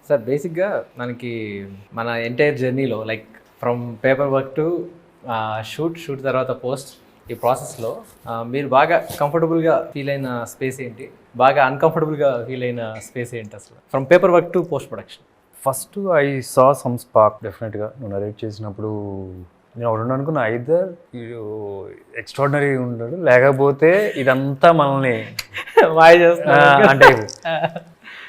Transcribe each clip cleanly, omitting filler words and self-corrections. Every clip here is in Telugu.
సార్ బేసిక్గా మనకి మన ఎంటైర్ జర్నీలో like from paper work to shoot తర్వాత పోస్ట్ ఈ ప్రాసెస్లో మీరు బాగా కంఫర్టబుల్గా ఫీల్ అయిన స్పేస్ ఏంటి, బాగా అన్కంఫర్టబుల్గా ఫీల్ అయిన స్పేస్ ఏంటి అసలు from paper work to post production? First I saw some spark డెఫినెట్గా. నువ్వు నరేట్ చేసినప్పుడు నేను ఒకటి అనుకున్నా, ఐదర్ ఎక్స్ట్రాడినరీ ఉంటాడు లేకపోతే ఇదంతా మనల్ని బాగా చేస్తా అంటే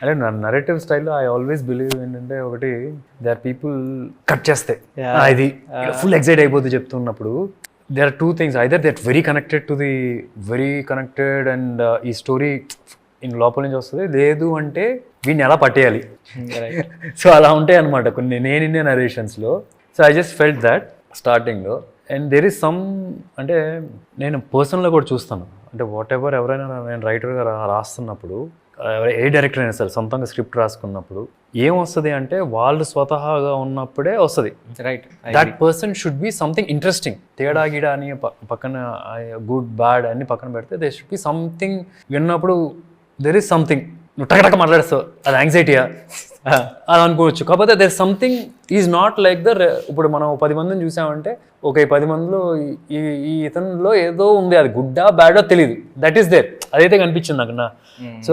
అంటే నా నరేటివ్ స్టైల్లో ఐ ఆల్వేస్ బిలీవ్ ఏంటంటే, ఒకటి దే ఆర్ పీపుల్ కట్ చేస్తే ఇది ఫుల్ ఎక్సైట్ అయిపోతుంది చెప్తున్నప్పుడు. They are two things, either they are very connected and ఈ స్టోరీ ఇన్ లోపల నుంచి వస్తుంది, లేదు అంటే వీడిని ఎలా పట్టేయాలి. సో అలా ఉంటాయి అనమాట కొన్ని నేను నరేషన్స్లో. So I just felt that స్టార్టింగ్లో. అండ్ దెర్ ఈస్ సమ్, అంటే నేను పర్సనల్గా కూడా చూస్తాను, అంటే వాట్ ఎవర్ ఎవరైనా నేను రైటర్గా రాస్తున్నప్పుడు, ఏ డైరెక్టర్ అయినా సరే సొంతంగా స్క్రిప్ట్ రాసుకున్నప్పుడు ఏమొస్తుంది అంటే, వాళ్ళు స్వతహాగా ఉన్నప్పుడే వస్తుంది. Right, that person should be something interesting. తేడా గిడా అని పక్కన గుడ్ బ్యాడ్ అన్ని పక్కన పెడితే దే షుడ్ బి సంథింగ్. విన్నప్పుడు దెర్ ఈస్ సంథింగ్, నువ్వు టకటక మాట్లాడేస్తావు, అది యాంగ్జైటీయా అది అనుకోవచ్చు. కాకపోతే there something is not like ఇప్పుడు మనం 10 మందిని చూసామంటే, ఒక 10 మందిలో ఈ ఇతనిలో ఏదో ఉంది, అది గుడ్డా బ్యాడో తెలియదు, దట్ ఈస్ దేర్, అదైతే కనిపించింది నాకు. సో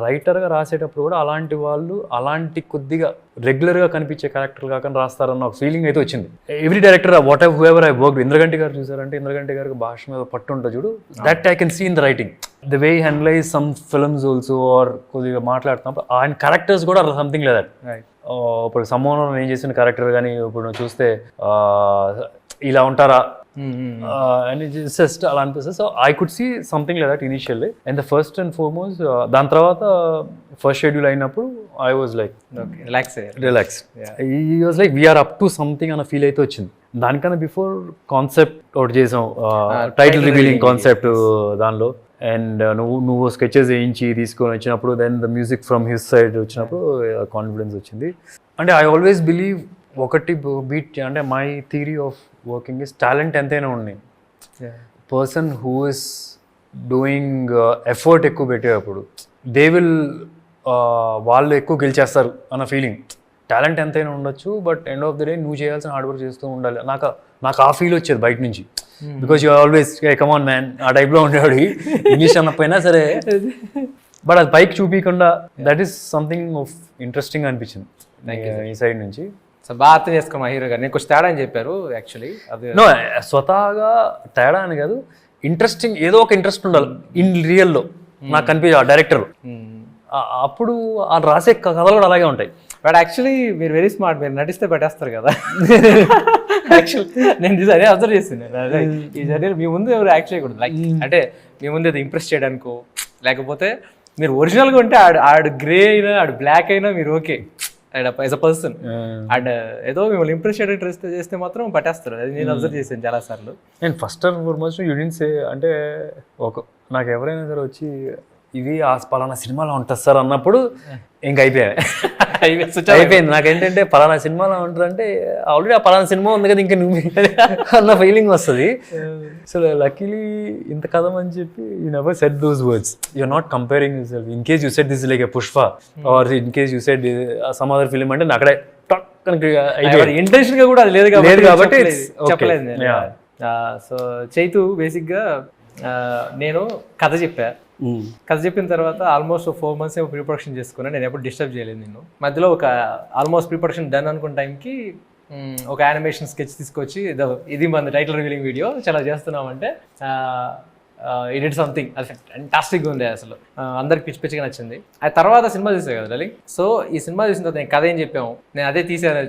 రైటర్గా రాసేటప్పుడు కూడా అలాంటి వాళ్ళు, అలాంటి కొద్దిగా రెగ్యులర్గా కనిపించే క్యారెక్టర్లు కాకుండా రాస్తారన్న ఒక ఫీలింగ్ అయితే వచ్చింది. Every director whatever whoever I work, Indraganti garu చూసారంటే, ఇంద్రగంటి గారికి భాష మీద పట్టు ఉంటుంది చూడు, that I can see in the writing. The way handles some films also, or కొద్దిగా మాట్లాడుతున్నప్పుడు ఆయన క్యారెక్టర్స్ కూడా సంథింగ్ లేదు. ఇప్పుడు సమ్మోహన్ నేను చేసిన క్యారెక్టర్ కానీ ఇప్పుడు నువ్వు చూస్తే ఇలా ఉంటారా అని జస్ట్ అలా అనిపిస్తుంది. So I could see something like that initially. And the first and foremost, దాని తర్వాత ఫస్ట్ షెడ్యూల్ అయినప్పుడు ఐ వాజ్ లైక్ రిలాక్స్. ఈ was like we're up to something అన్న ఫీల్ అయితే వచ్చింది. దానికన్నా బిఫోర్ కాన్సెప్ట్ ఒకటి చేసాం, టైటిల్ రివీలింగ్ కాన్సెప్ట్ దానిలో. అండ్ నువ్వు స్కెచెస్ వేయించి తీసుకొని వచ్చినప్పుడు, then the music from his side వచ్చినప్పుడు కాన్ఫిడెన్స్ వచ్చింది. అంటే ఐ ఆల్వేస్ బిలీవ్ ఒకటి బీట్, అంటే my theory of working is talent ఎంతైనా ఉన్నాయి, person who is doing effort ఎక్కువ పెట్టేటప్పుడు దే విల్ వాళ్ళు ఎక్కువ గెలిచేస్తారు అన్న ఫీలింగ్. టాలెంట్ ఎంతైనా ఉండొచ్చు, but end of the day నువ్వు చేయాల్సిన హార్డ్ వర్క్ చేస్తూ ఉండాలి. నాకు ఆ ఫీల్ వచ్చేది బయట నుంచి, because you always come on man ఆ టైప్లో ఉండేవాడు, ఇంగ్లీష్ అన్నపోయినా సరే. బట్ అది పైకి చూపించకుండా, that is something of interesting అనిపించింది ఈ సైడ్ నుంచి. సో బాగా అర్థం చేసుకున్నా హీరో గారు, నేను కొంచెం తేడా అని చెప్పారు యాక్చువల్లీ. అది నో, స్వతహాగా తేడా అని కాదు, ఇంట్రెస్టింగ్, ఏదో ఒక ఇంట్రెస్ట్ ఉండాలి ఇన్ రియల్లో నాకు కనిపించే ఆ డైరెక్టర్. అప్పుడు ఆ రాసే కథలు కూడా అలాగే ఉంటాయి. బట్ యాక్చువల్లీ మీరు వెరీ స్మార్ట్, మీరు నటిస్తే పెట్టేస్తారు కదా. యాక్చువల్లీ నేను అదే అబ్జర్వ్ చేస్తున్నాను. ఈ జర్నీలో మీ ముందు ఎవరు యాక్ట్ చేయకూడదు, లైక్ అంటే మీ ముందు ఏదో ఇంప్రెస్ చేయడానికో, లేకపోతే మీరు ఒరిజినల్గా ఉంటే ఆడు గ్రే అయినా ఆడు బ్లాక్ అయినా మీరు okay and as a person. And ఏదో మిమ్మల్ని ఇంప్రెస్ చేయడానికి చేస్తే మాత్రం పట్టేస్తారు. అది నేను అబ్జర్వ్ చేశాను చాలా సార్లు. నేను first and foremost you didn't say, అంటే నాకు ఎవరైనా సరే వచ్చి ఇది ఆ పలానా సినిమాలో ఉంటుంది సార్ అన్నప్పుడు ఇంక అయిపోయింది. నాకేంటంటే పలానా సినిమాలో ఉంటుందంటే ఆల్రెడీ ఆ పలానా సినిమా ఉంది కదా, ఇంకా నువ్వు అన్న ఫీలింగ్ వస్తుంది. సో లక్కీలీ ఇంత కథమని చెప్పి you never set those words. You're not comparing yourself. In case you set this like a Pushpa, or in case you set some other film అంటే అక్కడే ఇంటెన్షన్ గా కూడా అది లేదు కాబట్టి చెప్పలేదు నేను. సో చైతు బేసిక్గా నేను కథ చెప్పిన తర్వాత ఆల్మోస్ట్ 4 months ఏమో ప్రీ ప్రొడక్షన్ చేసుకున్నాను. నేను ఎప్పుడు డిస్టర్బ్ చేయలేదు. నేను మధ్యలో ఒక ఆల్మోస్ట్ ప్రీ ప్రొడక్షన్ డన్ అనుకున్న టైంకి ఒక యానిమేషన్ స్కెచ్ తీసుకొచ్చి ఇది మన టైటిల్ రివీలింగ్ వీడియో చాలా చేస్తున్నామంటే ఇట్ సంథింగ్ అది ఫ్యాంటాస్టిక్గా ఉంది. అసలు అందరికి పిచ్చి పిచ్చిగా నచ్చింది. ఆ తర్వాత సినిమా చూసావు కదా డార్లింగ్. సో ఈ సినిమా చూసిన తర్వాత నేను కథ ఏం చెప్పాము, నేను అదే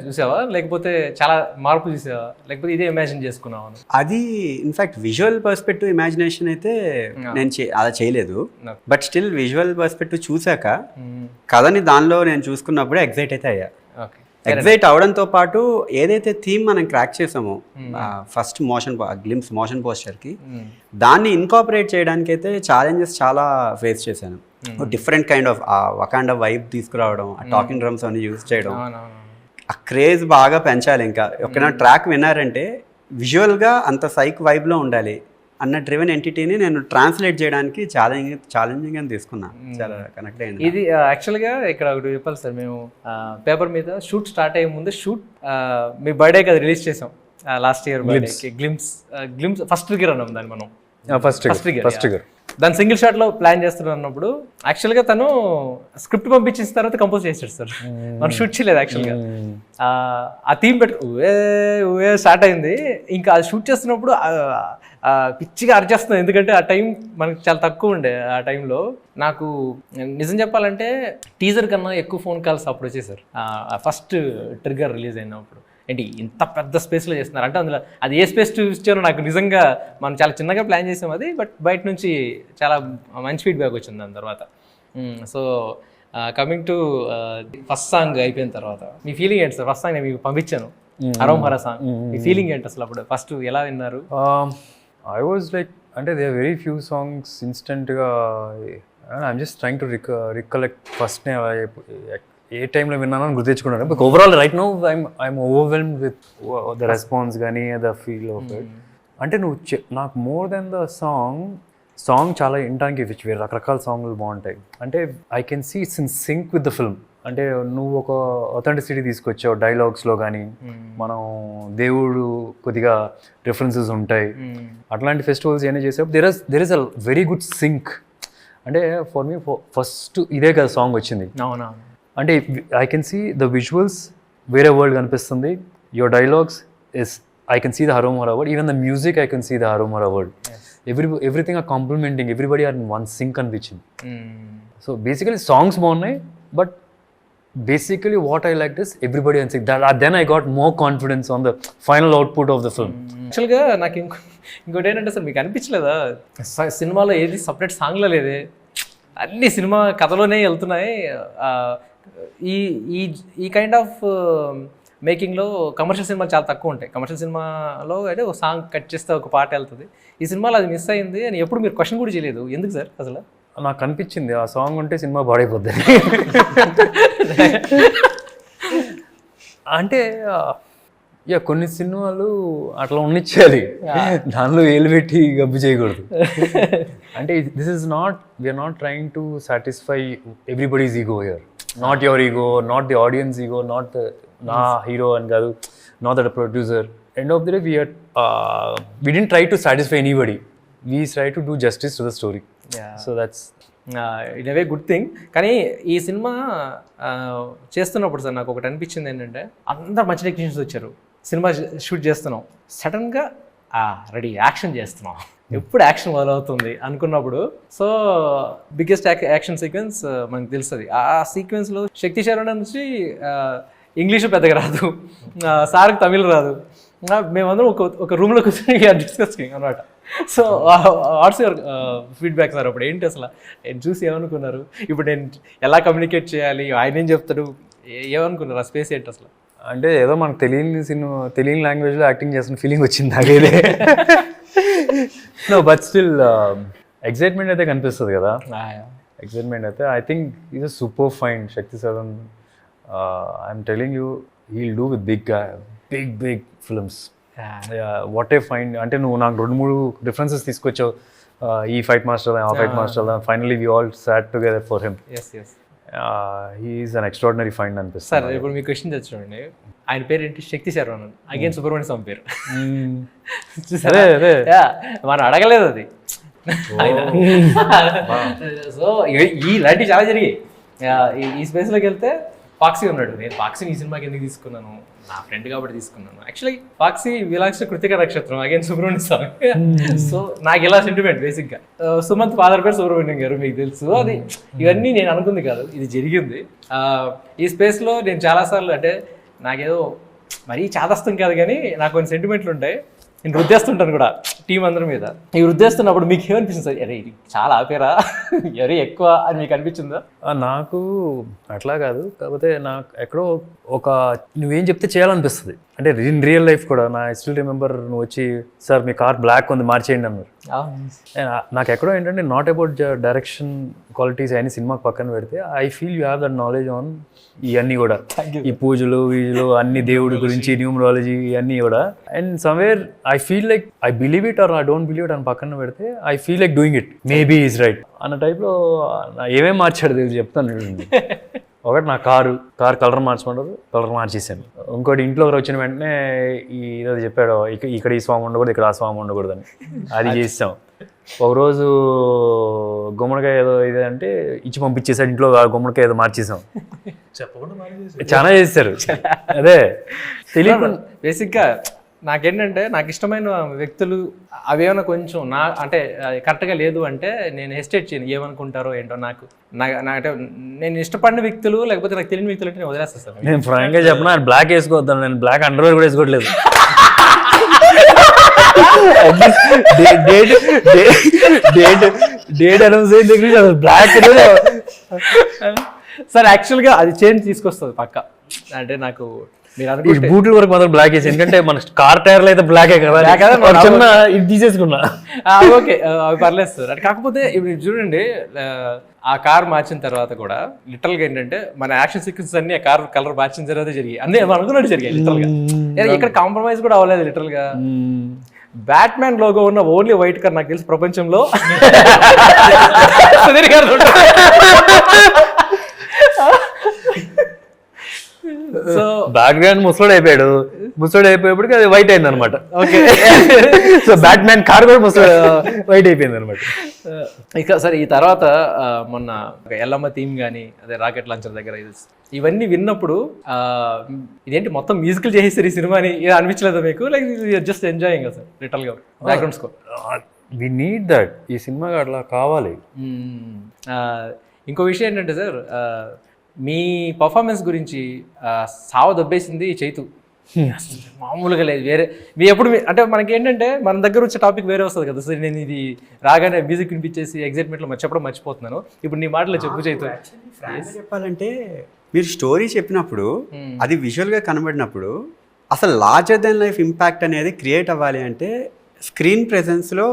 చూసావా, లేకపోతే చాలా మార్పు చూసావా, లేకపోతే ఇదే ఇమాజిన్ చేసుకున్నావా? అది ఇన్ఫాక్ట్ విజువల్ పర్స్పెక్టివ్ ఇమాజినేషన్ అయితే నేను అలా చేయలేదు. బట్ స్టిల్ విజువల్ పర్స్పెక్టివ్ చూసాక కథని దానిలో నేను చూసుకున్నప్పుడే ఎగ్జైట్ అయితే అయ్యా. ఎగ్జైట్ అవడంతో పాటు ఏదైతే థీమ్ మనం క్రాక్ చేసామో ఫస్ట్ గ్లిమ్స్ మోషన్ పోస్టర్కి, దాన్ని ఇన్కాపరేట్ చేయడానికి అయితే ఛాలెంజెస్ చాలా ఫేస్ చేశాను. డిఫరెంట్ కైండ్ ఆఫ్ వకాండా వైబ్ తీసుకురావడం, ఆ టాకింగ్ డ్రమ్స్ అన్ని యూజ్ చేయడం, ఆ క్రేజ్ బాగా పెంచాలి. ఇంకా ఒక ట్రాక్ విన్నారంటే విజువల్గా అంత సైక్ వైబ్లో ఉండాలి, అన్న డ్రివెన్ ఎంటిటీని నేను ట్రాన్స్లేట్ చేయడానికి ఛాలెంజింగ్ అని తీసుకున్నా. చాలా కనెక్ట్ అయింది. ఇది యాక్చువల్గా ఇక్కడ ఒకటి చెప్పాలి సార్, మేము పేపర్ మీద షూట్ స్టార్ట్ అయ్యే ముందు మీ బర్త్డే కదా రిలీజ్ చేసాం లాస్ట్ ఇయర్ బర్త్డేకి. గ్లిమ్స్ ఫస్ట్ ట్రిగర్ అన్నాం దాన్ని మనం. ఫస్ట్ ట్రిగర్ దాని సింగిల్ షాట్ లో ప్లాన్ చేస్తున్నప్పుడు యాక్చువల్గా తను స్క్రిప్ట్ పంపించిన తర్వాత కంపోజ్ చేసాడు సార్. మనం షూట్ చేయలేదు యాక్చువల్గా. ఆ థీమ్ ఊవే స్టార్ట్ అయింది. ఇంకా అది షూట్ చేస్తున్నప్పుడు పిచ్చిగా అర్చేస్తుంది, ఎందుకంటే ఆ టైం మనకి చాలా తక్కువ ఉండే. ఆ టైంలో నాకు నిజం చెప్పాలంటే టీజర్ కన్నా ఎక్కువ ఫోన్ కాల్స్ అప్పుడు వచ్చేసారు ఫస్ట్ ట్రిగర్ రిలీజ్ అయినప్పుడు. ఏంటి ఇంత పెద్ద స్పేస్లో చేస్తున్నారు అంటే, అందులో అది ఏ స్పేస్ చూపించారో నాకు నిజంగా, మనం చాలా చిన్నగా ప్లాన్ చేసాం అది, బట్ బయట నుంచి చాలా మంచి ఫీడ్బ్యాక్ వచ్చింది దాని తర్వాత. So coming to first song అయిపోయిన తర్వాత మీ ఫీలింగ్ ఏంటి సార్? ఫస్ట్ సాంగ్ నేను మీకు పంపించాను, హరోం హరా సాంగ్. మీ ఫీలింగ్ ఏంటి అసలు అప్పుడు ఫస్ట్ ఎలా విన్నారు? ఐ వాజ్ లైక్, అంటే they are very few songs ఇన్స్టెంట్గా I'm just trying to recollect first ఏ టైంలో విన్నానని గుర్తించుకున్నాను. But overall right now I'm overwhelmed with the response కానీ ద ఫీల్ ఆఫ్ ఇట్. అంటే నాకు మోర్ దెన్ ద సాంగ్ చాలా వినడానికి వేరే రకరకాల సాంగ్లు బాగుంటాయి. అంటే I can see it's in sync with the film. అంటే నువ్వు ఒక అథెంటిసిటీ తీసుకొచ్చావు డైలాగ్స్లో కానీ, మనం దేవుడు కొద్దిగా రిఫరెన్సెస్ ఉంటాయి. అట్లాంటి ఫెస్టివల్స్ ఏమైనా చేసేప్పుడు there is a very good sync. అంటే ఫర్ మీ ఫస్ట్ ఇదే కదా సాంగ్ వచ్చింది. అవునా? అంటే I can see the visuals, వేరే వరల్డ్ కనిపిస్తుంది. Your dialogues is I can see the Harom Hara word. Even the music I can see the Harom Hara word. Everything are complementing, everybody are in one sync అనిపించింది. సో బేసికలీ సాంగ్స్ బాగున్నాయి, but basically what I liked is everybody and saying that then I got more confidence on the final output of the film. యాక్చువల్గా నాకు ఇంకోటి ఏంటంటే సార్, మీకు అనిపించలేదా సినిమాలో ఏది సపరేట్ సాంగ్లో లేదే, అన్ని సినిమా కథలోనే వెళ్తున్నాయి. ఈ కైండ్ ఆఫ్ మేకింగ్లో కమర్షియల్ సినిమాలు చాలా తక్కువ ఉంటాయి. కమర్షియల్ సినిమాలో అయితే ఒక సాంగ్ కట్ చేస్తే ఒక పాట వెళ్తుంది. ఈ సినిమాలో అది మిస్ అయింది అని ఎప్పుడు మీరు క్వశ్చన్ కూడా చేయలేదు, ఎందుకు సార్? అసలు నాకు అనిపించింది ఆ సాంగ్ ఉంటే సినిమా బాడైపోద్ది. అంటే కొన్ని సినిమాలు అట్లా ఉండిచ్చేయాలి, దానిలో ఏలు పెట్టి గబ్బు చేయకూడదు. అంటే we're not trying to satisfy everybody's ego here. Not your ego, not the audience ego, not నా హీరో అని కాదు, not that producer. End of the day we didn't try to satisfy anybody. We try to do justice to the story. So that's it a good thing. కానీ ఈ సినిమా చేస్తున్నప్పుడు సార్ నాకు ఒకటి అనిపించింది ఏంటంటే, అందరు మంచి టెక్నీషియన్స్ వచ్చారు, సినిమా షూట్ చేస్తున్నాం, సడన్గా రెడీ యాక్షన్ చేస్తున్నాం, ఎప్పుడు యాక్షన్ మొదలవుతుంది అనుకున్నప్పుడు, సో బిగ్గెస్ట్ యాక్షన్ సీక్వెన్స్ మనకు తెలుస్తుంది. ఆ సీక్వెన్స్లో శక్తి శరణ నుంచి ఇంగ్లీషు పెద్దగా రాదు, సార్కి తమిళ్ రాదు, మేమందరం ఒక రూమ్లో కూర్చొని డిస్కసింగ్ అనమాట. So what's your feedback sir? అప్పుడు ఏంటి అసలు చూసి ఏమనుకున్నారు? ఇప్పుడు నేను ఎలా కమ్యూనికేట్ చేయాలి, ఆయన ఏం చెప్తాడు, ఏమనుకున్నారు? ఆ స్పేస్ ఏంటి అసలు? అంటే ఏదో మనకు తెలియని లాంగ్వేజ్లో యాక్టింగ్ చేస్తున్న ఫీలింగ్ వచ్చింది అదేదే. నో బట్ స్టిల్ ఎక్సైట్మెంట్ అయితే కనిపిస్తుంది కదా. ఎక్సైట్మెంట్ అయితే I think is a super fine శక్తి సదన్. I'm telling you, he'll do with big films. What a fine. అంటే నువ్వు నాకు 2-3 రిఫరెన్సెస్ తీసుకొచ్చావు, ఈ ఫైట్ మాస్టర్, ఆ fight master. Finally we all sat together for him. He is an extraordinary find అనిపిస్తుంది. సార్ ఇప్పుడు మీ క్వశ్చన్ తెచ్చుకోండి, ఆయన పేరు ఏంటి? శక్తి శర్వణ్, అగైన్ సుబ్రహ్మణ్య స్వామి పేరు. మనం అడగలేదు అది. సో ఇలాంటివి చాలా జరిగాయి. ఈ స్పేస్లోకి వెళ్తే ఫాక్సీ ఉన్నాడు. నేను ఫాక్సీని ఈ సినిమాకి ఎందుకు తీసుకున్నాను, నా ఫ్రెండ్ కాబట్టి తీసుకున్నాను. యాక్చువల్లీ ఫాక్సీ విలాక్ష కృతిక నక్షత్రం, అగైన్ సుబ్రహ్మణ్య స్వామి. సో నాకు ఇలా సెంటిమెంట్ బేసిక్గా. సుమంత్ ఫాదర్ పేరు సుబ్రహ్మణ్యం గారు, మీకు తెలుసు. అది ఇవన్నీ నేను అనుకుంది కాదు, ఇది జరిగింది. ఈ స్పేస్లో నేను చాలాసార్లు, అంటే నాకేదో మరీ చాదస్తం కాదు కానీ నాకు కొన్ని సెంటిమెంట్లు ఉంటాయి. నేను వృద్ధేస్తుంటాను కూడా టీం అందరి మీద. ఈ వృద్ధేస్తున్నప్పుడు మీకు ఏమనిపిస్తుంది సార్? అరే ఇది చాలా ఆపేరా, ఎవరి ఎక్కువ అని మీకు అనిపించిందా? నాకు అట్లా కాదు, కాకపోతే నాకు ఎక్కడో ఒక నువ్వేం చెప్తే చేయాలనిపిస్తుంది. అంటే ఇన్ రియల్ లైఫ్ కూడా నా స్టిల్ రిమెంబర్, నువ్వు వచ్చి సార్ మీ కార్ బ్లాక్ ఉంది మార్చేయండి అన్నారు. నాకు ఎక్కడో ఏంటంటే నాట్ అబౌట్ డైరెక్షన్ క్వాలిటీస్ అన్ని సినిమాకి పక్కన పెడితే I feel you have that knowledge on ఇవన్నీ కూడా, ఈ పూజలు వీజులు అన్ని దేవుడి గురించి, న్యూమరాలజీ ఇవన్నీ కూడా. And somewhere I feel like I believe it or I don't believe it అని పక్కన పెడితే I feel like doing it, maybe is right అన్న టైప్లో ఏమేమి మార్చాడు తెలిసి చెప్తాను. ఒకటి నా కారు కలర్ మార్చమంటారు, కలర్ మార్చేసాను. ఇంకోటి ఇంట్లో వచ్చిన వెంటనే ఏదో చెప్పాడు, ఇక్కడ ఈ స్వామి ఉండకూడదు, ఇక్కడ ఆ స్వామి ఉండకూడదు అని, అది చేసాం. ఒకరోజు గుమ్మడికాయ ఏదో ఇదే అంటే ఇచ్చి పంపించేసాడు, ఇంట్లో గుమ్మడికాయ ఏదో మార్చేసాం. చాలా చేస్తారు. అదే తెలియకుండా బేసిక్గా నాకేంటంటే నాకు ఇష్టమైన వ్యక్తులు అవేమైనా కొంచెం అంటే కరెక్ట్గా లేదు అంటే నేను హెసిటేట్ చేయను, ఏమనుకుంటారో ఏంటో. నాకు అంటే నేను ఇష్టపడిన వ్యక్తులు లేకపోతే నాకు తెలియని వ్యక్తులు అంటే నేను వదిలేస్తాను. నేను ఫ్రాంక్గా చెప్పిన బ్లాక్ వేసుకోవద్దాను, నేను బ్లాక్ అండర్వేర్ కూడా వేసుకోవట్లేదు. డేట్ అనౌన్స్ అయిన దగ్గర బ్లాక్ సార్ యాక్చువల్గా అది చేంజ్ తీసుకొస్తుంది పక్క. అంటే నాకు బూట్ల వరకు మాత్రం బ్లాక్ వేసి, ఎందుకంటే మన కార్ టైర్లు అయితే బ్లాకే కదా, చిన్న ఇది తీసేసుకున్నా. ఓకే అవి పర్లేదు సార్. అంటే కాకపోతే ఇప్పుడు చూడండి, ఆ కార్ మార్చిన తర్వాత కూడా లిటరల్ గా ఏంటంటే మన యాక్షన్ సీక్వెన్స్ అన్ని ఆ కార్ కలర్ మార్చిన తర్వాత జరిగాయి, అన్నీ అనుకున్నట్టు జరిగాయి లిటరల్ గా. ఇక్కడ కాంప్రమైజ్ కూడా అవ్వలేదు లిటరల్ గా. బ్యాట్మ్యాన్ లోగో ఉన్న ఓన్లీ వైట్ కార్ నాకు తెలిసి ప్రపంచంలో సుధీర్ గారు. సో బ్యాక్గ్రౌండ్ ముసలోడు అయిపోయేప్పటికి అది వైట్ అయింది అనమాట. ఓకే, సో బ్యాట్మ్యాన్ కార్ కూడా ముసలోడు వైట్ అయిపోయింది అనమాట. ఇక సరే, ఈ తర్వాత మొన్న ఎల్లమ్మ థీమ్ కానీ అదే రాకెట్ లాంచర్ దగ్గర ఇవన్నీ విన్నప్పుడు ఇదేంటి మొత్తం మ్యూజికల్ చేసేసారు ఈ సినిమాని అనిపించలేదా మీకు? Like just enjoying sir literal గా background score. We need that, ఈ సినిమాకి అట్లా కావాలి. ఇంకో విషయం ఏంటంటే సార్, మీ పర్ఫార్మెన్స్ గురించి సావ దొబ్బేసింది చైతు. మామూలుగా లేదు. వేరే మీ ఎప్పుడు అంటే మనకి ఏంటంటే మన దగ్గర వచ్చే టాపిక్ వేరే వస్తుంది కదా సార్. నేను ఇది రాగానే మ్యూజిక్ వినిపించేసి ఎగ్జైట్మెంట్లో చెప్పడం మర్చిపోతున్నాను. ఇప్పుడు నీ మాటలో చెప్పు చైతు. చెప్పాలంటే మీరు స్టోరీ చెప్పినప్పుడు అది విజువల్గా కనబడినప్పుడు అసలు లార్జర్ దెన్ లైఫ్ ఇంపాక్ట్ అనేది క్రియేట్ అవ్వాలి అంటే స్క్రీన్ ప్రెజెన్స్లో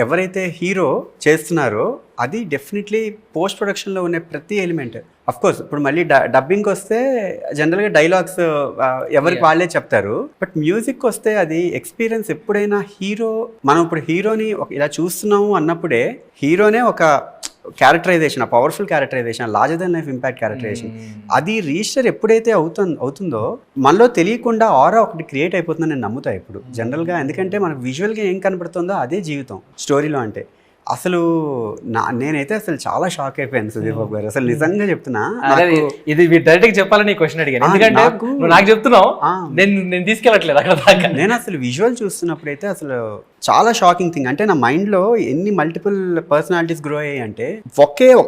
ఎవరైతే హీరో చేస్తున్నారో అది డెఫినెట్లీ పోస్ట్ ప్రొడక్షన్లో ఉన్న ప్రతి ఎలిమెంట్. అఫ్కోర్స్ ఇప్పుడు మళ్ళీ డబ్బింగ్కి వస్తే జనరల్గా డైలాగ్స్ ఎవరికి వాళ్ళే చెప్తారు, బట్ మ్యూజిక్ వస్తే అది ఎక్స్పీరియన్స్. ఎప్పుడైనా మనం ఇప్పుడు హీరోని ఇలా చూస్తున్నాము అన్నప్పుడే హీరోనే ఒక characterisation, powerful characterisation, larger than life impact characterisation, అది రిజిస్టర్ ఎప్పుడైతే అవుతుందో మనలో తెలియకుండా ఆరా ఒకటి క్రియేట్ అయిపోతుందని నేను నమ్ముతా ఇప్పుడు జనరల్గా. ఎందుకంటే మనకు విజువల్గా ఏం కనబడుతుందో అదే జీవితం స్టోరీలో. అంటే అసలు నేనైతే అసలు చాలా షాక్ అయిపోయాను సుధీర్ బాబు గారు, అసలు నిజంగా చెప్తున్నా. ఇది డైరెక్ట్ గా చెప్పాలని క్వశ్చన్ అడిగాను, ఎందుకంటే నాకు చెప్తున్నావు, నేను తీసుకెళ్ళట్లేదు అక్కడ దాకా. నేను అసలు విజువల్ చూస్తున్నప్పుడు అయితే అసలు చాలా షాకింగ్ థింగ్. అంటే నా మైండ్లో ఎన్ని మల్టిపుల్ పర్సనాలిటీస్ గ్రో అయ్యాయి అంటే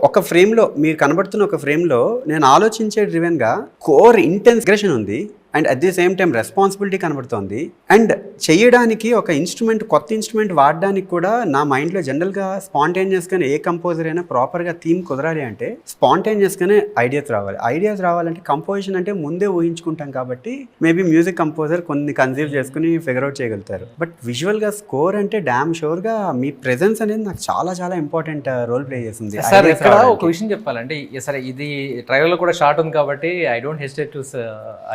ఒక ఫ్రేమ్లో మీరు కనబడుతున్న ఒక ఫ్రేమ్లో నేను ఆలోచించే డ్రివెన్గా కోర్ ఇంటెన్స్ అగ్రెషన్ ఉంది, and at the same time responsibility కనబడుతోంది. అండ్ చేయడానికి ఒక కొత్త ఇన్స్ట్రుమెంట్ వాడడానికి కూడా నా మైండ్లో జనరల్గా స్పాంటేనియస్గానే ఏ కంపోజర్ అయినా ప్రాపర్గా థీమ్ కుదరాలి అంటే స్పాంటేనియస్గానే ఐడియాస్ రావాలంటే కంపోజిషన్ అంటే ముందే ఊహించుకుంటాం కాబట్టి మేబీ మ్యూజిక్ కంపోజర్ కొన్ని కన్సీవ్ చేసుకుని ఫిగర్ అవుట్ చేయగలుగుతారు. బట్ విజువల్గా స్కోర్ అంటే డ్యామ్ షూర్గా మీ ప్రెజెన్స్ అనేది నాకు చాలా చాలా ఇంపార్టెంట్ రోల్ ప్లే చేస్తుంది. సార్ ఇక్కడ ఒక విషయం చెప్పాలంటే, సరే ఇది ట్రైలర్లో కూడా షార్ట్ ఉంది కాబట్టి I don't hesitate to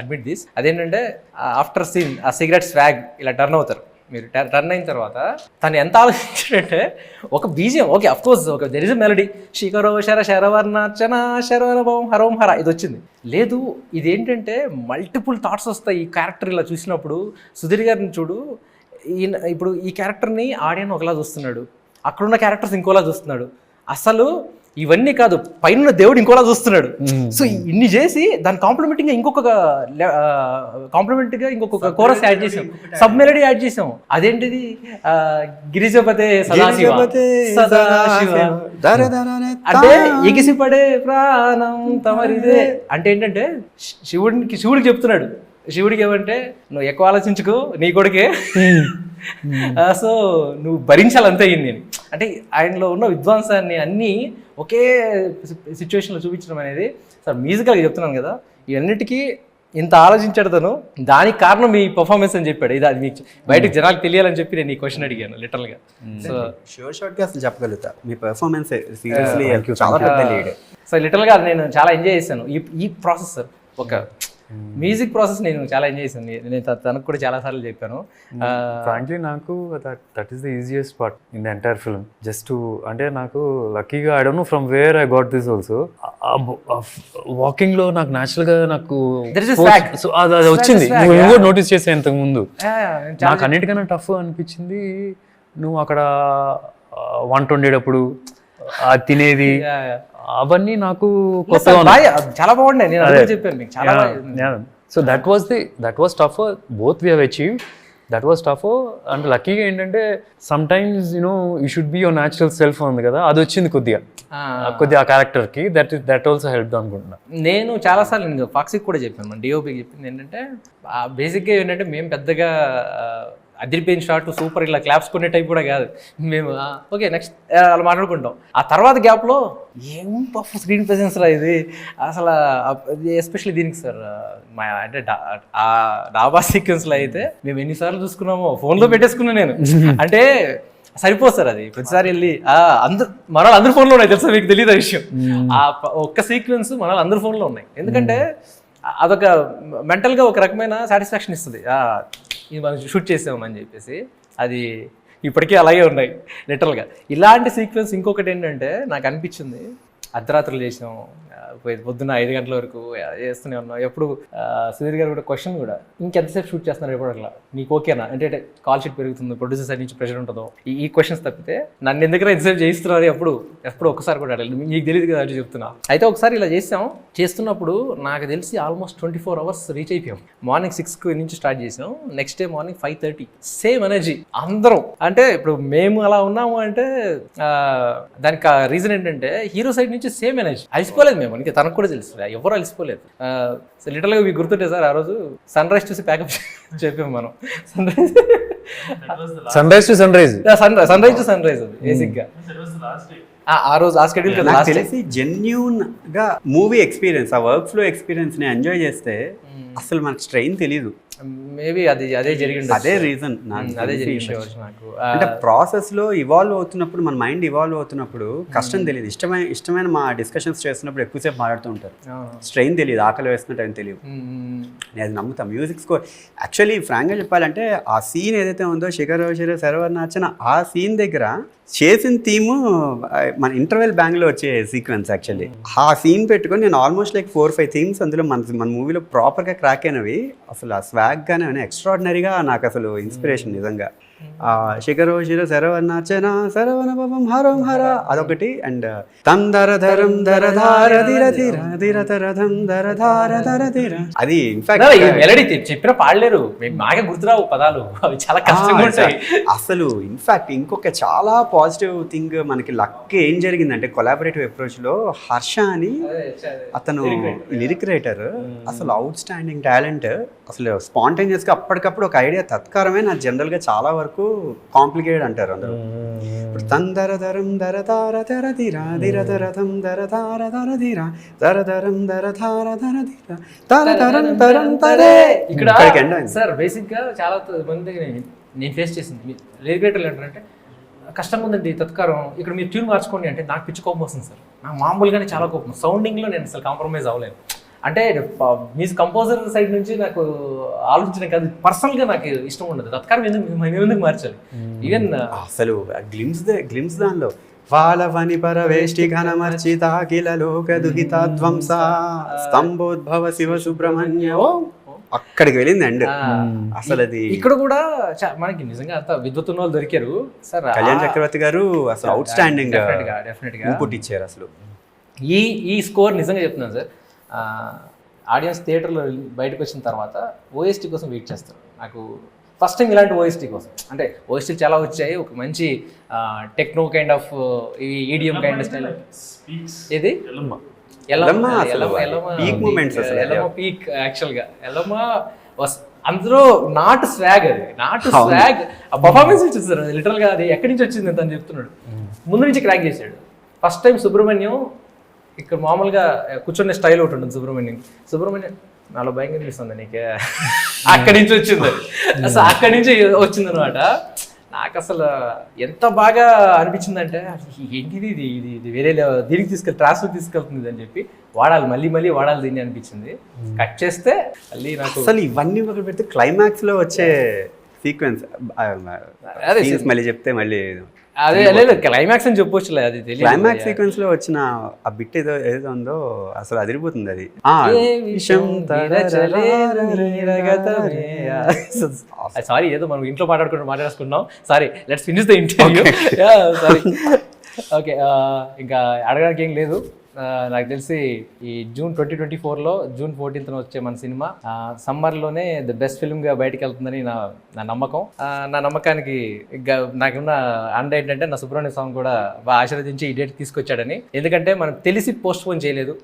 admit this. అదేంటంటే ఆఫ్టర్ సీన్ ఆ సిగరెట్ స్వాగ్ ఇలా టర్న్ అవుతారు, మీరు టర్న్ అయిన తర్వాత తను ఎంత ఆలోచించాడంటే ఒక బీజియం, ఓకే అఫ్ కోర్స్ ఒక దెర్ ఇస్ ఎ మెలడీ, శిఖరో శర శరవర్ణర్చన శరవరభం హరోం హర, ఇది వచ్చింది. లేదు ఇదేంటంటే మల్టిపుల్ థాట్స్ వస్తాయి ఈ క్యారెక్టర్ ఇలా చూసినప్పుడు. సుధీర్ గారిని చూడు, ఇప్పుడు ఈ క్యారెక్టర్ని ఆడియన్ ఒకలా చూస్తున్నాడు, అక్కడున్న క్యారెక్టర్స్ ఇంకోలా చూస్తున్నాడు. అసలు ఇవన్నీ కాదు, పైన దేవుడు ఇంకోలా చూస్తున్నాడు. సో ఇన్ని చేసి దాని కాంప్లిమెంటింగ్ ఇంకొక కోరస్ యాడ్ చేసాం, సబ్ మెలడీ యాడ్ చేసాం. అదేంటిది గిరిజపతే సదాశివ అంటే ఎగిసిపడే ప్రాణం తమరిదే అంటే ఏంటంటే శివుడికి చెప్తున్నాడు. శివుడికి ఏమంటే నువ్వు ఎక్కువ ఆలోచించుకో, నీ కొడుకే, సో నువ్వు భరించాలంతే అయింది నేను. అంటే ఆయనలో ఉన్న విద్వాంసాన్ని అన్నీ ఒకే సిచ్యువేషన్లో చూపించడం అనేది సార్ మ్యూజికల్గా చెప్తున్నాను కదా, ఇవన్నిటికీ ఇంత ఆలోచించాడు తను, దానికి కారణం మీ పర్ఫార్మెన్స్ అని చెప్పాడు. ఇది అది మీకు బయటకు జనాలకు తెలియాలని చెప్పి నేను ఈ క్వశ్చన్ అడిగాను లిటరల్గా. సో షార్ట్గా అసలు చెప్పగలుగుతా మీ పర్ఫార్మెన్స్ సీరియస్లీ చాలా పెద్ద లీడ్. సో లిటరల్గా నేను చాలా ఎంజాయ్ చేశాను ఈ ప్రాసెస్. ఒక మ్యూజిక్ ప్రాసెస్ నేను చాలా ఎంజాయ్ చేశాను. నేను తనకు కూడా చాలా సార్లు చెప్పాను. ఫ్రాంక్లీ నాకు that is the easiest part in the entire film. Just అంటే నాకు లక్కీగా I don't know from where I got this also. Walking లో నాకు న్యాచురల్ గా నాకు అది వచ్చింది. నువ్వు కూడా నోటీస్ చేసా ఇంతకు ముందు. నాకు అన్నిటికన్నా టఫ్ అనిపించింది నువ్వు అక్కడ వంట వండేటప్పుడు తినేది అవన్నీ నాకు చాలా బాగున్నాయి. నేను అదే చెప్పాను మీకు చాలా. So that was tough. Both we have achieve. That was tough. And లక్కీగా ఏంటంటే some times you know you should be your natural self ఉంది కదా, అది వచ్చింది కొద్దిగా ఆ క్యారెక్టర్కి. దట్ ఆల్సో హెల్ప్ అనుకుంటున్నా. నేను చాలాసార్లు నేను ఫాక్సీకి కూడా చెప్పాను, మన డిఓపికి చెప్పింది ఏంటంటే బేసిక్గా ఏంటంటే మేము పెద్దగా అదిరిపోయిన షాట్ సూపర్ ఇలా క్లాప్స్ కొనే టైప్ కూడా కాదు మేము. ఓకే నెక్స్ట్ అలా మాట్లాడుకుంటాం. ఆ తర్వాత గ్యాప్లో ఏం పఫ్ స్క్రీన్ ప్రెజెన్స్ రా ఇది అసలు, ఎస్పెషల్లీ దీనికి సార్ మా అంటే ఆ డాబా సీక్వెన్స్లో అయితే మేము ఎన్నిసార్లు చూసుకున్నామో ఫోన్లో పెట్టేసుకున్నాను నేను. అంటే సరిపోదు సార్ అది ప్రతిసారి వెళ్ళి మన అందరి ఫోన్లో ఉన్నాయి తెలుసా మీకు తెలియదు ఆ విషయం. ఆ ఒక్క సీక్వెన్స్ మన అందరి ఫోన్లో ఉన్నాయి. ఎందుకంటే అదొక మెంటల్గా ఒక రకమైన సాటిస్ఫాక్షన్ ఇస్తుంది. ఇది మనం షూట్ చేసామని చెప్పేసి. అది ఇప్పటికీ అలాగే ఉన్నాయి లిటరల్గా. ఇలాంటి సీక్వెన్స్ ఇంకొకటి ఏంటంటే నాకు అనిపించింది, అర్ధరాత్రులు చేసాం, పొద్దున్న 5 గంటల వరకు చేస్తూనే ఉన్నాం. ఎప్పుడు సుధీర్ గారు కూడా క్వశ్చన్ కూడా ఇంకెంతసేపు షూట్ చేస్తున్నారు ఎప్పుడట్లా నీకు ఓకేనా అంటే కాల్ షీట్ పెరుగుతుంది, ప్రొడ్యూసర్ సైడ్ నుంచి ప్రెషర్ ఉంటుందో, ఈ క్వశ్చన్స్ తప్పితే నన్ను ఎందుకు ఎంతసేపు చేయిస్తున్నారు ఎప్పుడు ఒక్కసారి కూడా అడగలేదు. మీకు తెలియదు కదా అని చెప్తున్నా. అయితే ఒకసారి ఇలా చేస్తున్నప్పుడు నాకు తెలిసి ఆల్మోస్ట్ 24 hours రీచ్ అయిపోయాం. మార్నింగ్ 6 నుంచి స్టార్ట్ చేసాం, next day morning 5:30. Same energy అందరం. అంటే ఇప్పుడు మేము అలా ఉన్నాము అంటే దానికి రీజన్ ఏంటంటే హీరో సైడ్ నుంచి సేమ్ ఎనర్జీ. అలసిపోలేదు మేము, ఇంకా తనకు కూడా తెలుసు ఎవరు అలసిపోలేదు. లిటరల్గా మీకు గుర్తుంటే సార్ ఆ రోజు సన్ రైజ్ చూసి ప్యాకప్ చెప్పాము మనం. Sunrise to sunrise బేసిక్గా ఆ రోజు ఆ స్కెడ్యూల్ తెలిసి జెన్యూన్ గా మూవీ ఎక్స్పీరియన్స్, ఆ వర్క్ ఫ్లో ఎక్స్పీరియన్స్ ని ఎంజాయ్ చేస్తే అసలు మనకు స్ట్రెయిన్ తెలీదు. మేబీ అదే జరిగింది. అదే రీజన్ అదే జరిగింది నాకు. అంటే ప్రాసెస్ లో ఇవాల్వ్ అవుతున్నప్పుడు, మన మైండ్ ఇవాల్వ్ అవుతున్నప్పుడు కష్టం తెలియదు. ఇష్టమైన మా డిస్కషన్స్ చేస్తున్నప్పుడు ఎక్కువసేపు మాట్లాడుతూ ఉంటారు, స్ట్రెయిన్ తెలియదు, ఆకలి వేస్తున్న టైం తెలియదు. నేను అది నమ్ముతాను. మ్యూజిక్ స్కోర్ యాక్చువల్లీ ఫ్రాంక్గా చెప్పాలంటే ఆ సీన్ ఏదైతే ఉందో శిఖర్ శరవర్ణాచన, ఆ సీన్ దగ్గర చేసిన థీము మన ఇంటర్వెల్ బ్యాంగ్లో వచ్చే సీక్వెన్స్. యాక్చువల్లీ ఆ సీన్ పెట్టుకొని నేను ఆల్మోస్ట్ లైక్ 4-5 థీమ్స్ అందులో మన మూవీలో ప్రాపర్గా క్రాక్ అయినవి. అసలు ఆ స్వాగ్ గానే ఎక్స్ట్రాడినరీగా నాకు అసలు ఇన్స్పిరేషన్ నిజంగా. శిఖరో శిర శరవన్నాచన శరవణ పవం హరం హర అదొకటి. అండ్ తందరధరం ధరధార ధిర ధిర ధిరధరధం ధరధార ధర ధిర, అది ఇన్ఫాక్ట్ మెలడీ చెప్పిన పాడలేరు, మాకే గుర్తురావు పదాలు, అవి చాలా కష్టంగా ఉంటాయి అసలు. ఇన్ఫాక్ట్ ఇంకొక చాలా పాజిటివ్ థింగ్ మనకి లక్ ఏం జరిగిందంటే కొలాబరేటివ్ అప్రోచ్ లో హర్ష అని అతను లిరిక్ రైటర్, అసలు అవుట్ స్టాండింగ్ టాలెంట్. అసలు స్పాంటేనియస్ గా అప్పటికప్పుడు ఒక ఐడియా తత్కారమే. నాకు జనరల్ గా చాలా వరకు కాంప్లికేటెడ్ అంటారు అందరూ. ఇప్పుడు తందరధరం ధరధార ధర ధిర ధిరధరధం ధరధార ధర ధిర ధరధరం ధరధార ధర ధిర ధరధరం ధరం తరే. ఇక్కడ సార్ బేసిక్ గా చాలా మంది నేను ఫేస్ చేసింది లిరిక్ రైటర్లు ఏంటంటే కష్టంగా ఉందండి తత్కారం, ఇక్కడ మీరు ట్యూన్ మార్చుకోండి అంటే నాకు పిచ్చి కోపం వస్తుంది సార్. నాకు మామూలుగానే చాలా కోపం. సౌండింగ్లో నేను అసలు కాంప్రమైజ్ అవ్వలేను. అంటే మ్యూజిక్ కంపోజర్ సైడ్ నుంచి నాకు ఆలోచించడం కాదు, పర్సనల్గా నాకు ఇష్టం ఉండదు తత్కారం. ఎందుకు మార్చాలి? ఈవెన్ అసలు గ్లిమ్స్ దానిలో వాలవని పరవేష్టి ఘనమర్చితాఖిల లోక దుహిత ధ్వంస స్తంభోద్భవ శివ సుబ్రహ్మణ్య అక్కడికి వెళ్ళింది. అండ్ అసలు అది ఇక్కడ కూడా మనకి నిజంగా అంత విద్వత్తున్న వాళ్ళు దొరికారు సార్. కళ్యాణ్ చక్రవర్తి గారు అసలు అవుట్ స్టాండింగ్ డెఫినెట్గా పుట్టించారు అసలు. ఈ స్కోర్ నిజంగా చెప్తున్నాను సార్. ఆడియన్స్ థియేటర్లో బయటకు వచ్చిన తర్వాత ఓఎస్టీ కోసం వెయిట్ చేస్తారు. నాకు ఫస్ట్ టైం ఇలాంటి ఓఎస్టీ కోసం, అంటే ఓఎస్టీ చాలా వచ్చాయి, ఒక మంచి techno kind of ఈడియం kind style. ఇది పీక్ యాక్చువల్గా ఎల్లమ్మ అందులో నాటు స్వాగ్, అది నాటు స్వాగ్ పర్ఫార్మెన్స్ ఇచ్చింది సార్. లిటరల్గా అది ఎక్కడి నుంచి వచ్చింది అని చెప్తున్నాడు. ముందు నుంచి క్రాక్ చేశాడు. ఫస్ట్ టైం సుబ్రహ్మణ్యం ఇక్కడ మామూలుగా కూర్చునే స్టైల్ ఒకటి ఉంటుంది. సుబ్రహ్మణ్యం నాలో భయం కనిపిస్తుంది నీకే. అక్కడి నుంచి వచ్చింది అసలు, అక్కడి నుంచి వచ్చింది అనమాట. నాకు అసలు ఎంత బాగా అనిపించిందంటే ఏంటిది ఇది ఇది ఇది వేరే దీనికి ట్రాన్స్ఫర్ తీసుకెళ్తుంది అని చెప్పి వాడాలి, మళ్ళీ మళ్ళీ వాడాలి దీన్ని అనిపించింది. కట్ చేస్తే మళ్ళీ నాకు అసలు ఇవన్నీ ఒకటి పెడితే క్లైమాక్స్ లో వచ్చే సీక్వెన్స్ మళ్ళీ చెప్తే మళ్ళీ అదే లేదు క్లైమాక్స్ అని చెప్పొచ్చులే, అది తెలియదు. క్లైమాక్స్ సీక్వెన్స్ లో వచ్చిన ఆ బిట్ ఏదో ఉందో అసలు అదిరిపోతుంది అది. సారీ ఏదో మనం ఇంట్లో మాట్లాడుకున్నాం. Sorry, let's finish the interview. Sorry, okay. ఇంకా అడగడానికి ఏం లేదు. నాకు తెలిసి ఈ June 2024లో June 14th వచ్చే మన సినిమా సమ్మర్లోనే ద బెస్ట్ ఫిల్మ్గా బయటకు వెళ్తుందని నా నమ్మకం. నా నమ్మకానికి నాకున్న అండ ఏంటంటే నా సుబ్రహ్మణ్య స్వామి కూడా బాగా ఆశీర్వదించి ఈ డేట్ తీసుకొచ్చాడని. ఎందుకంటే మనకు తెలిసి పోస్ట్ పోన్ చేయలేదు,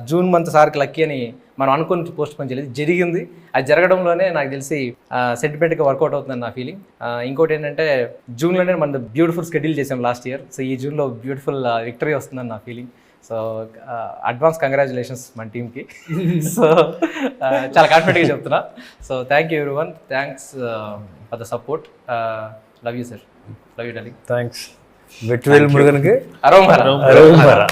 జూన్ మంత్ సార్కి లక్కీ అని మనం అనుకుని పోస్ట్ పోన్ చేయలేదు, జరిగింది. అది జరగడంలోనే నాకు తెలిసి సెంటిమెంట్గా వర్కౌట్ అవుతుందని నా ఫీలింగ్. ఇంకోటి ఏంటంటే జూన్లోనే మనం బ్యూటిఫుల్ షెడ్యూల్ చేసాం లాస్ట్ ఇయర్. సో ఈ జూన్లో బ్యూటిఫుల్ విక్టరీ వస్తుందని నా ఫీలింగ్. సో అడ్వాన్స్ కంగ్రాచులేషన్స్ మన టీమ్కి. సో చాలా కాన్ఫిడెంట్గా చెప్తున్నా. So thank you everyone, thanks for the support. Love you sir, love you darling. Thanks. Vetrivel మురుగన్కి అరోమరా.